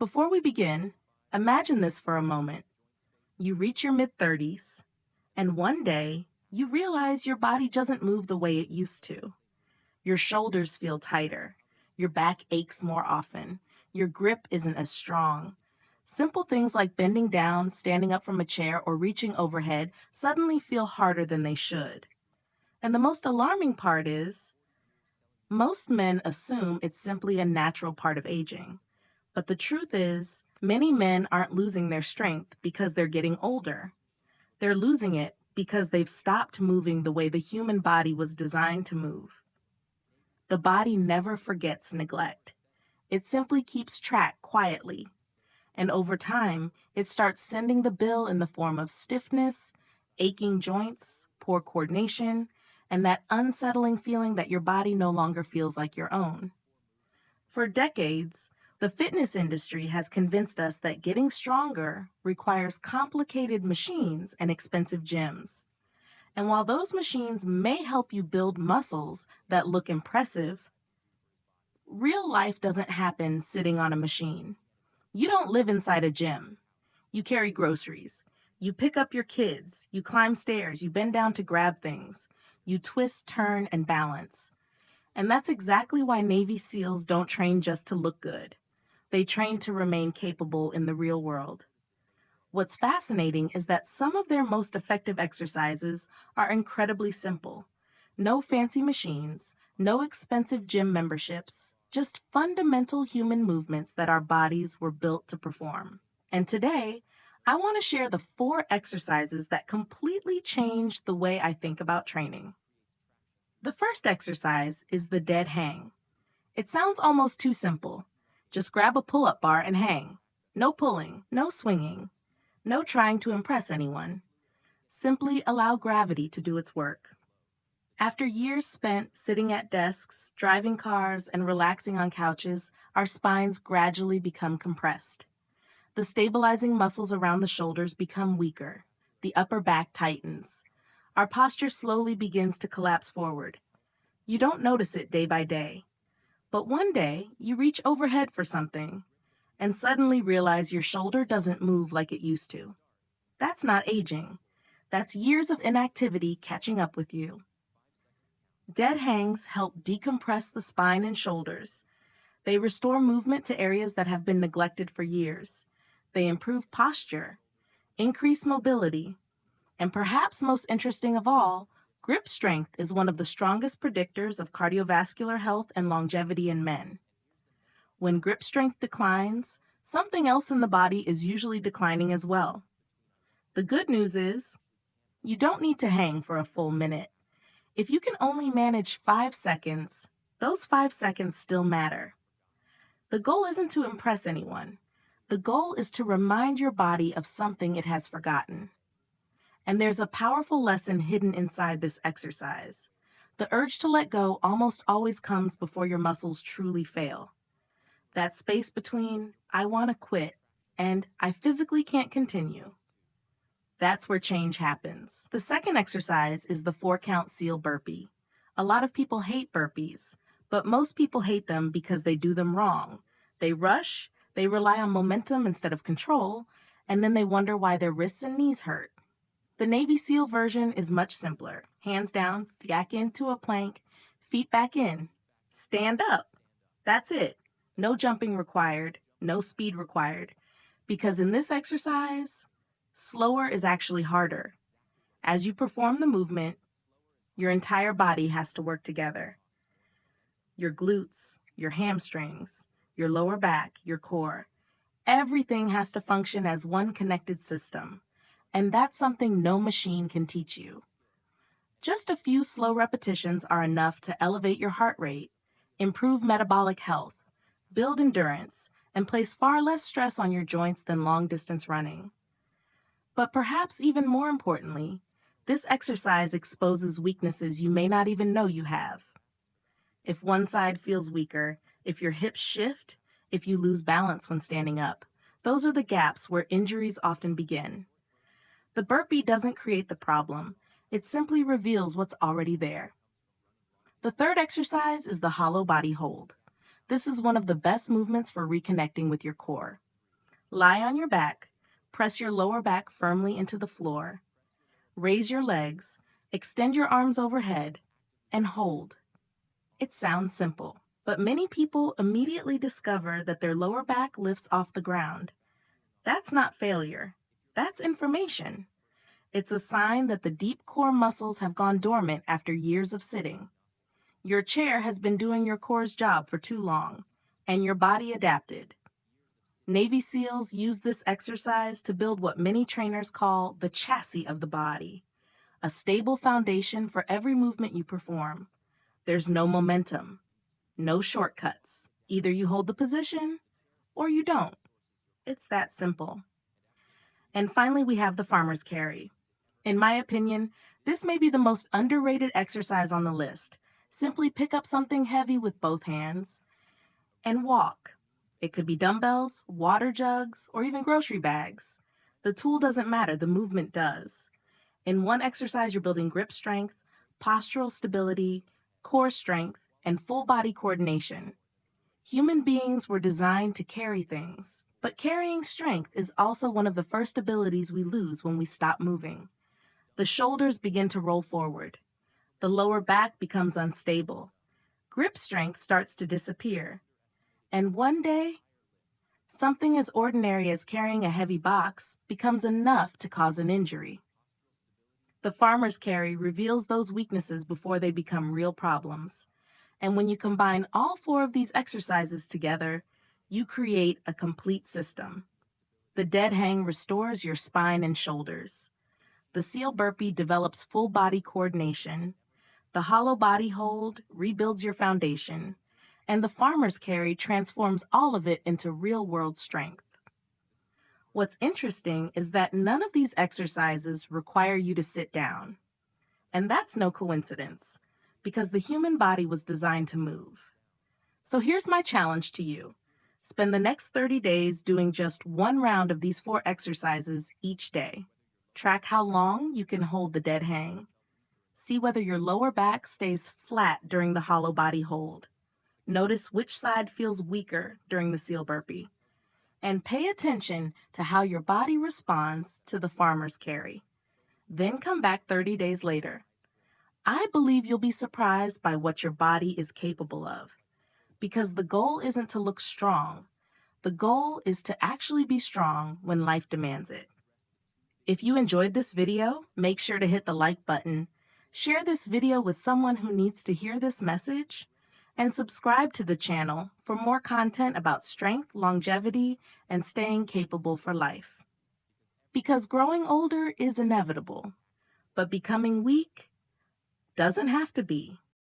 Before we begin, imagine this for a moment. You reach your mid-30s, and one day you realize your body doesn't move the way it used to. Your shoulders feel tighter, your back aches more often, your grip isn't as strong. Simple things like bending down, standing up from a chair, or reaching overhead suddenly feel harder than they should. And the most alarming part is, most men assume it's simply a natural part of aging. But the truth is, many men aren't losing their strength because they're getting older. They're losing it because they've stopped moving the way the human body was designed to move. The body never forgets neglect. It simply keeps track quietly. And over time, it starts sending the bill in the form of stiffness, aching joints, poor coordination, and that unsettling feeling that your body no longer feels like your own. For decades, the fitness industry has convinced us that getting stronger requires complicated machines and expensive gyms. And while those machines may help you build muscles that look impressive, real life doesn't happen sitting on a machine. You don't live inside a gym. You carry groceries. You pick up your kids. You climb stairs. You bend down to grab things. You twist, turn, and balance. And that's exactly why Navy SEALs don't train just to look good. They train to remain capable in the real world. What's fascinating is that some of their most effective exercises are incredibly simple. No fancy machines, no expensive gym memberships, just fundamental human movements that our bodies were built to perform. And today, I want to share the 4 exercises that completely changed the way I think about training. The first exercise is the dead hang. It sounds almost too simple. Just grab a pull-up bar and hang. No pulling, no swinging, no trying to impress anyone. Simply allow gravity to do its work. After years spent sitting at desks, driving cars, and relaxing on couches, our spines gradually become compressed. The stabilizing muscles around the shoulders become weaker. The upper back tightens. Our posture slowly begins to collapse forward. You don't notice it day by day. But one day, you reach overhead for something and suddenly realize your shoulder doesn't move like it used to. That's not aging. That's years of inactivity catching up with you. Dead hangs help decompress the spine and shoulders. They restore movement to areas that have been neglected for years. They improve posture, increase mobility, and perhaps most interesting of all, grip strength is one of the strongest predictors of cardiovascular health and longevity in men. When grip strength declines, something else in the body is usually declining as well. The good news is, you don't need to hang for a full minute. If you can only manage 5 seconds, those 5 seconds still matter. The goal isn't to impress anyone. The goal is to remind your body of something it has forgotten. And there's a powerful lesson hidden inside this exercise. The urge to let go almost always comes before your muscles truly fail. That space between, I want to quit, and I physically can't continue. That's where change happens. The second exercise is the 4-count seal burpee. A lot of people hate burpees, but most people hate them because they do them wrong. They rush, they rely on momentum instead of control, and then they wonder why their wrists and knees hurt. The Navy SEAL version is much simpler. Hands down, back into a plank, feet back in. Stand up. That's it. No jumping required, no speed required. Because in this exercise, slower is actually harder. As you perform the movement, your entire body has to work together. Your glutes, your hamstrings, your lower back, your core. Everything has to function as one connected system. And that's something no machine can teach you. Just a few slow repetitions are enough to elevate your heart rate, improve metabolic health, build endurance, and place far less stress on your joints than long-distance running. But perhaps even more importantly, this exercise exposes weaknesses you may not even know you have. If one side feels weaker, if your hips shift, if you lose balance when standing up, those are the gaps where injuries often begin. The burpee doesn't create the problem, it simply reveals what's already there. The third exercise is the hollow body hold. This is one of the best movements for reconnecting with your core. Lie on your back, press your lower back firmly into the floor, raise your legs, extend your arms overhead, and hold. It sounds simple, but many people immediately discover that their lower back lifts off the ground. That's not failure. That's information. It's a sign that the deep core muscles have gone dormant after years of sitting. Your chair has been doing your core's job for too long, and your body adapted. Navy SEALs use this exercise to build what many trainers call the chassis of the body, a stable foundation for every movement you perform. There's no momentum, no shortcuts. Either you hold the position or you don't. It's that simple. And finally, we have the farmer's carry. In my opinion, this may be the most underrated exercise on the list. Simply pick up something heavy with both hands and walk. It could be dumbbells, water jugs, or even grocery bags. The tool doesn't matter, the movement does. In one exercise, you're building grip strength, postural stability, core strength, and full body coordination. Human beings were designed to carry things, but carrying strength is also one of the first abilities we lose when we stop moving. The shoulders begin to roll forward. The lower back becomes unstable. Grip strength starts to disappear. And one day, something as ordinary as carrying a heavy box becomes enough to cause an injury. The farmer's carry reveals those weaknesses before they become real problems. And when you combine all four of these exercises together, you create a complete system. The dead hang restores your spine and shoulders. The seal burpee develops full body coordination. The hollow body hold rebuilds your foundation. And the farmer's carry transforms all of it into real-world strength. What's interesting is that none of these exercises require you to sit down. And that's no coincidence, because the human body was designed to move. So here's my challenge to you. Spend the next 30 days doing just one round of these 4 exercises each day. Track how long you can hold the dead hang. See whether your lower back stays flat during the hollow body hold. Notice which side feels weaker during the seal burpee. And pay attention to how your body responds to the farmer's carry. Then come back 30 days later. I believe you'll be surprised by what your body is capable of. Because the goal isn't to look strong. The goal is to actually be strong when life demands it. If you enjoyed this video, make sure to hit the like button, share this video with someone who needs to hear this message, and subscribe to the channel for more content about strength, longevity, and staying capable for life. Because growing older is inevitable, but becoming weak doesn't have to be.